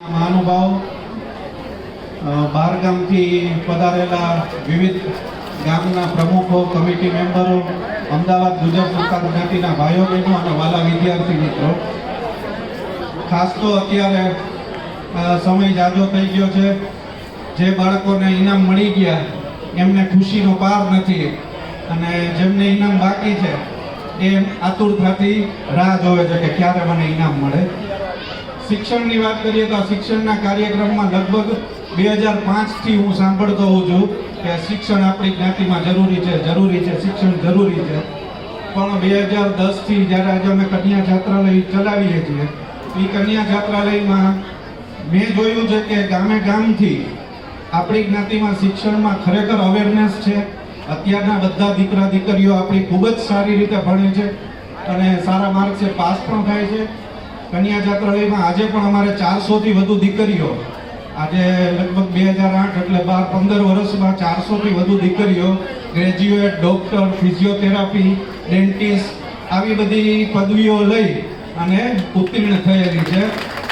મહાનુભાવ બહાર ગામથી પધારેલા વિવિધ ગામના પ્રમુખો, કમિટી મેમ્બરો, અમદાવાદ ગુજરાત સરકાર જ્ઞાતિના ભાઈઓ બહેનો અને વાલા વિદ્યાર્થી મિત્રો, ખાસ તો અત્યારે સમય જાજો થઈ ગયો છે. જે બાળકોને ઇનામ મળી ગયા એમને ખુશીનો પાર નથી અને જેમને ઇનામ બાકી છે એ આતુરતાથી રાહ જોવે છે કે ક્યારે મને ઇનામ મળે. શિક્ષણની વાત કરીએ તો શિક્ષણના કાર્યક્રમમાં લગભગ 2005થી હું સાંભળતો હોઉં છું કે શિક્ષણ આપણી જ્ઞાતિમાં જરૂરી છે, શિક્ષણ જરૂરી છે. પણ 2010થી જ્યારે આજે અમે કન્યા છાત્રાલય ચલાવીએ છીએ, એ કન્યા છાત્રાલયમાં મેં જોયું છે કે ગામે ગામથી આપણી જ્ઞાતિમાં શિક્ષણમાં ખરેખર અવેરનેસ છે. અત્યારના બધા દીકરા દીકરીઓ આપણી ખૂબ જ સારી રીતે ભણે છે અને સારા માર્ક્સે પાસ પણ થાય છે. કન્યા છાત્રાલયમાં આજે પણ અમારે 400થી વધુ દીકરીઓ, આજે લગભગ 2008 એટલે 15 વર્ષમાં 400થી વધુ દીકરીઓ ગ્રેજ્યુએટ, ડોક્ટર, ફિઝિયોથેરાપી, ડેન્ટિસ્ટ આવી બધી પદવીઓ લઈ અને ઉત્તીર્ણ થયેલી છે.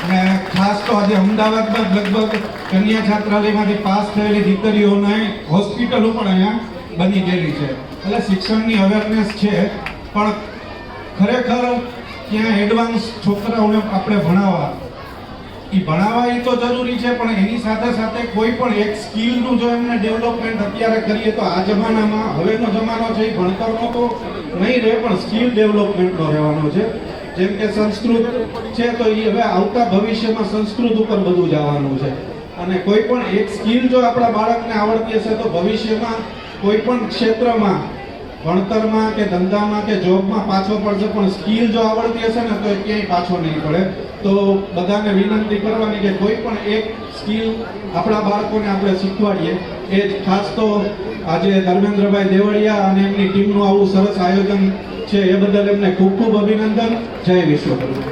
અને ખાસ તો આજે અમદાવાદમાં લગભગ કન્યા છાત્રાલયમાંથી પાસ થયેલી દીકરીઓને હોસ્પિટલો પણ અહીંયા બની ગયેલી છે. એટલે શિક્ષણની અવેરનેસ છે, પણ ખરેખર ત્યાં એડવાન્સ છોકરાઓને આપણે ભણાવવા એ તો જરૂરી છે, પણ એની સાથે સાથે કોઈ પણ એક સ્કિલનું જો એમને ડેવલપમેન્ટ અત્યારે કરીએ તો આ જમાનામાં, હવેનો જમાનો છે એ ભણતરનો તો નહીં રહે પણ સ્કિલ ડેવલપમેન્ટનો રહેવાનો છે. જેમ કે સંસ્કૃત છે તો એ હવે આવતા ભવિષ્યમાં સંસ્કૃત ઉપર બધું જવાનું છે. અને કોઈ પણ એક સ્કિલ જો આપણા બાળકને આવડતી હશે તો ભવિષ્યમાં કોઈ પણ ક્ષેત્રમાં, ભણતરમાં કે ધંધામાં કે જોબમાં પાછો પડશે, પણ સ્કિલ જો આવડતી હશે ને તો એ ક્યાંય પાછો નહીં પડે. તો બધાને વિનંતી કરવાની કે કોઈ પણ એક સ્કિલ આપણા બાળકોને આપણે શીખવાડીએ. એ જ ખાસ તો આજે ધર્મેન્દ્રભાઈ દેવળિયા અને એમની ટીમનું આવું સરસ આયોજન છે એ બદલ એમને ખૂબ ખૂબ અભિનંદન. જય વિશ્વકર્મા.